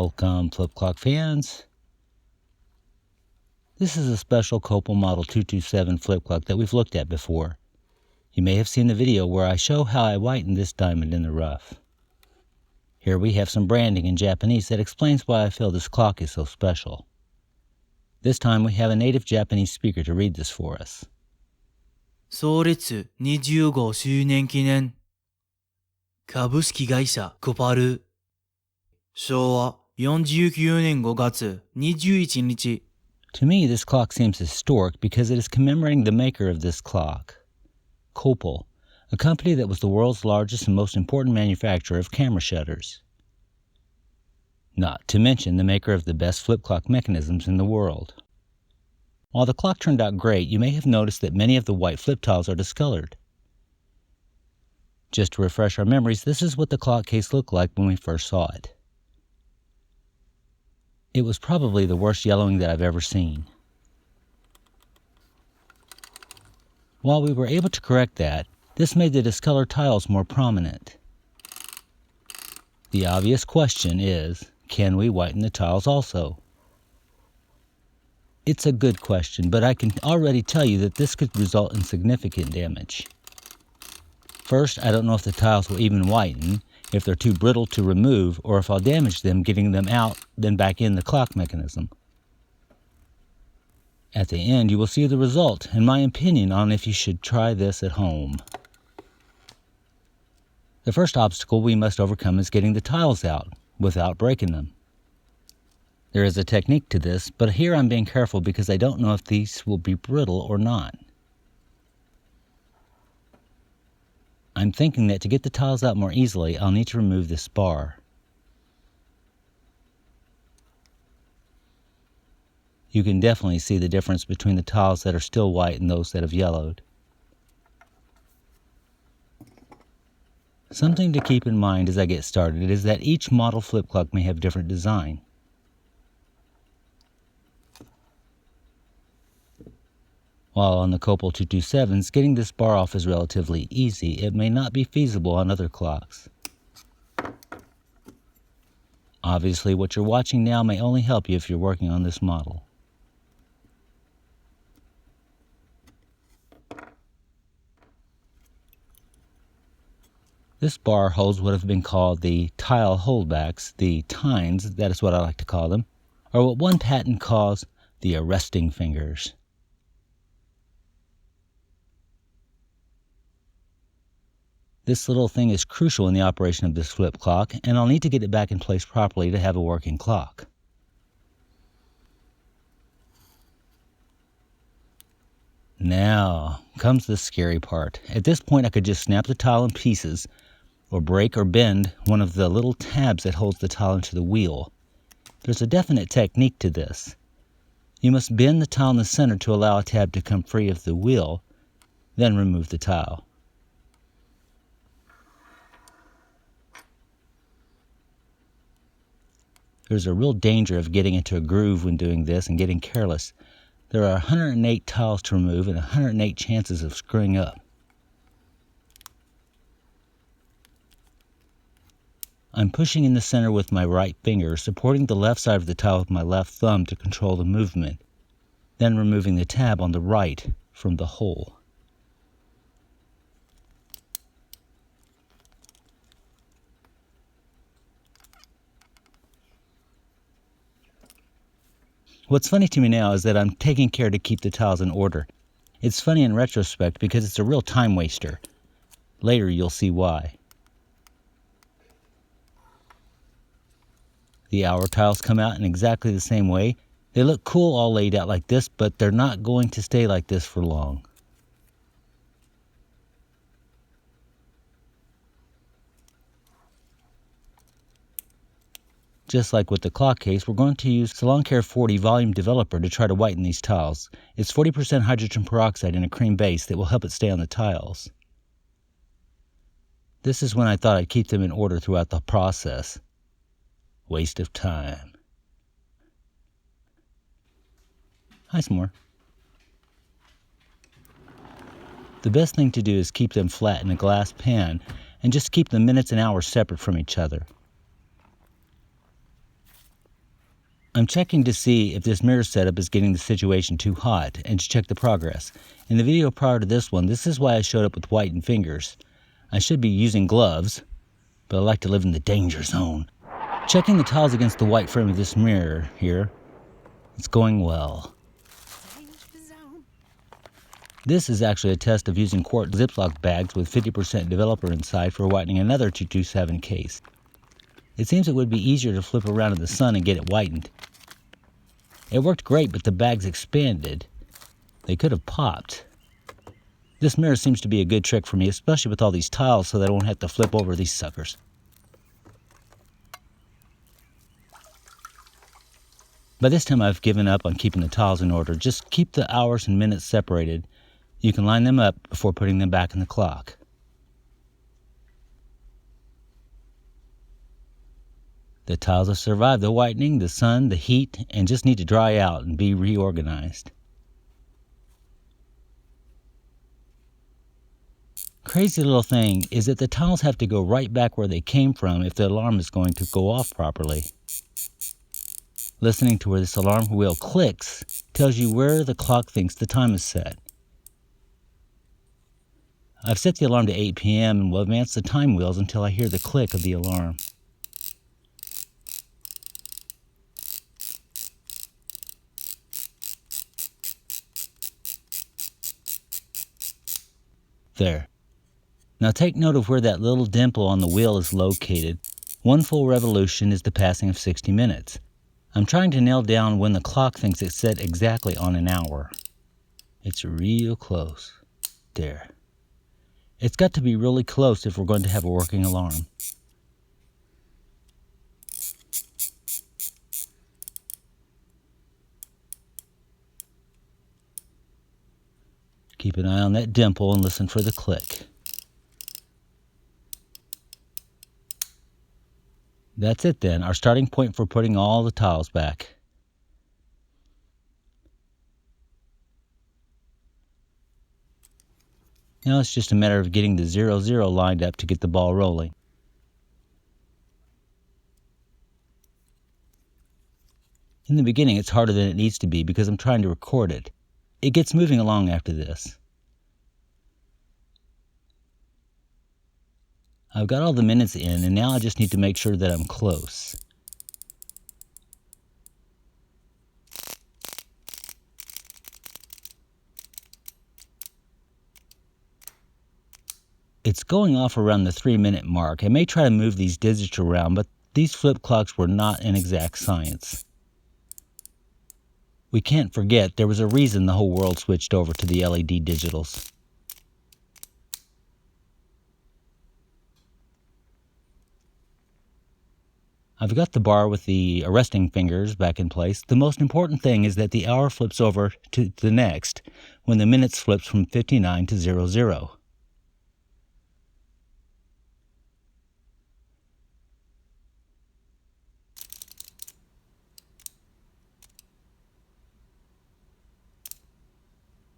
Welcome, flip clock fans. This is a special Copal Model 227 flip clock that we've looked at before. You may have seen the video where I show how I whiten this diamond in the rough. Here we have some branding in Japanese that explains why I feel this clock is so special. This time we have a native Japanese speaker to read this for us. 創立25周年記念株式会社コパル昭和49年5月21日 To me, this clock seems historic because it is commemorating the maker of this clock, Copal, a company that was the world's largest and most important manufacturer of camera shutters. Not to mention the maker of the best flip clock mechanisms in the world. While the clock turned out great, you may have noticed that many of the white flip tiles are discolored. Just to refresh our memories, this is what the clock case looked like when we first saw it. It was probably the worst yellowing that I've ever seen. While we were able to correct that, this made the discolored tiles more prominent. The obvious question is, can we whiten the tiles also? It's a good question, but I can already tell you that this could result in significant damage. First, I don't know if the tiles will even whiten, if they're too brittle to remove, or if I'll damage them getting them out, then back in the clock mechanism. At the end, you will see the result and my opinion on if you should try this at home. The first obstacle we must overcome is getting the tiles out without breaking them. There is a technique to this, but here I'm being careful because I don't know if these will be brittle or not. I'm thinking that to get the tiles out more easily, I'll need to remove this bar. You can definitely see the difference between the tiles that are still white and those that have yellowed. Something to keep in mind as I get started is that each model flip clock may have different design. While on the Copal 227s, getting this bar off is relatively easy, it may not be feasible on other clocks. Obviously, what you're watching now may only help you if you're working on this model. This bar holds what have been called the tile holdbacks, the tines, that is what I like to call them, or what one patent calls the arresting fingers. This little thing is crucial in the operation of this flip clock, and I'll need to get it back in place properly to have a working clock. Now comes the scary part. At this point I could just snap the tile in pieces, or break or bend one of the little tabs that holds the tile into the wheel. There's a definite technique to this. You must bend the tile in the center to allow a tab to come free of the wheel, then remove the tile. There's a real danger of getting into a groove when doing this and getting careless. There are 108 tiles to remove and 108 chances of screwing up. I'm pushing in the center with my right finger, supporting the left side of the tile with my left thumb to control the movement, then removing the tab on the right from the hole. What's funny to me now is that I'm taking care to keep the tiles in order. It's funny in retrospect because it's a real time waster. Later you'll see why. The hour tiles come out in exactly the same way. They look cool all laid out like this, but they're not going to stay like this for long. Just like with the clock case, we're going to use Saloncare 40 Volume Developer to try to whiten these tiles. It's 40% hydrogen peroxide in a cream base that will help it stay on the tiles. This is when I thought I'd keep them in order throughout the process. Waste of time. Hi, S'more. The best thing to do is keep them flat in a glass pan and just keep the minutes and hours separate from each other. I'm checking to see if this mirror setup is getting the situation too hot and to check the progress. In the video prior to this one, this is why I showed up with whitened fingers. I should be using gloves, but I like to live in the danger zone. Checking the tiles against the white frame of this mirror here, it's going well. This is actually a test of using quart Ziploc bags with 50% developer inside for whitening another 227 case. It seems it would be easier to flip around in the sun and get it whitened. It worked great, but the bags expanded. They could have popped. This mirror seems to be a good trick for me, especially with all these tiles, so that I won't have to flip over these suckers. By this time I've given up on keeping the tiles in order. Just keep the hours and minutes separated. You can line them up before putting them back in the clock. The tiles have survived the whitening, the sun, the heat, and just need to dry out and be reorganized. Crazy little thing is that the tiles have to go right back where they came from if the alarm is going to go off properly. Listening to where this alarm wheel clicks tells you where the clock thinks the time is set. I've set the alarm to 8 p.m. and will advance the time wheels until I hear the click of the alarm. There. Now take note of where that little dimple on the wheel is located. One full revolution is the passing of 60 minutes. I'm trying to nail down when the clock thinks it's set exactly on an hour. It's real close. There. It's got to be really close if we're going to have a working alarm. Keep an eye on that dimple and listen for the click. That's it then, our starting point for putting all the tiles back. Now it's just a matter of getting the 0-0 lined up to get the ball rolling. In the beginning it's harder than it needs to be because I'm trying to record it. It gets moving along after this. I've got all the minutes in, and now I just need to make sure that I'm close. It's going off around the 3-minute mark. I may try to move these digits around, but these flip clocks were not an exact science. We can't forget there was a reason the whole world switched over to the LED digitals. I've got the bar with the arresting fingers back in place. The most important thing is that the hour flips over to the next when the minutes flips from 59 to 00.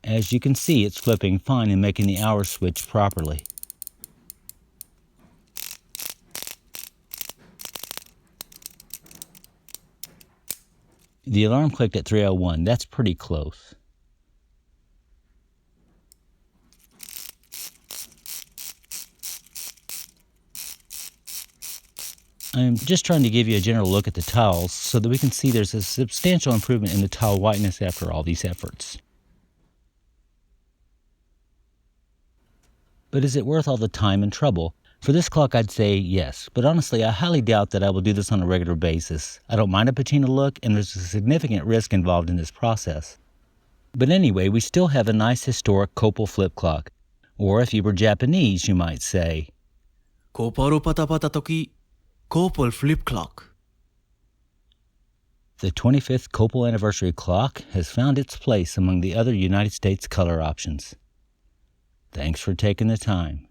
As you can see, it's flipping fine and making the hours switch properly. The alarm clicked at 3:01. That's pretty close. I'm just trying to give you a general look at the tiles so that we can see there's a substantial improvement in the tile whiteness after all these efforts. But is it worth all the time and trouble? For this clock I'd say yes, but honestly I highly doubt that I will do this on a regular basis. I don't mind a patina look, and there's a significant risk involved in this process. But anyway, we still have a nice historic Copal flip clock. Or if you were Japanese, you might say, Koparo pata pata toki, Copal flip clock. The 25th Copal anniversary clock has found its place among the other United States color options. Thanks for taking the time.